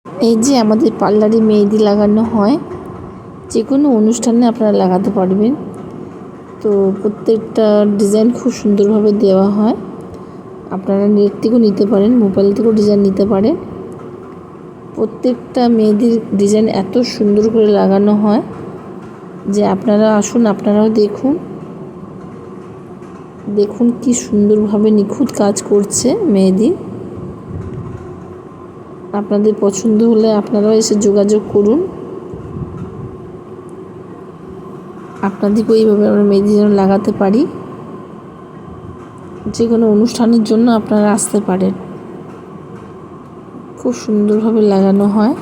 এই যে আমাদের পার্লারে মেহেদি লাগানো হয়, যে কোনো অনুষ্ঠানে আপনারা লাগাতে পারবেন। তো প্রত্যেকটা ডিজাইন খুব সুন্দরভাবে দেওয়া হয়। আপনারা নেট থেকেও নিতে পারেন, মোবাইল থেকেও ডিজাইন নিতে পারেন। প্রত্যেকটা মেহেদির ডিজাইন এত সুন্দর করে লাগানো হয় যে আপনারা আসুন, আপনারাও দেখুন। দেখুন কি সুন্দরভাবে নিখুঁত কাজ করছে মেহেদি। আপনাদের পছন্দ হলে আপনারাও এসে যোগাযোগ করুন। আপনাদেরকেও এইভাবে আমরা মেহেদি যেন লাগাতে পারি। যে কোনো অনুষ্ঠানের জন্য আপনারা আসতে পারেন। খুব সুন্দরভাবে লাগানো হয়।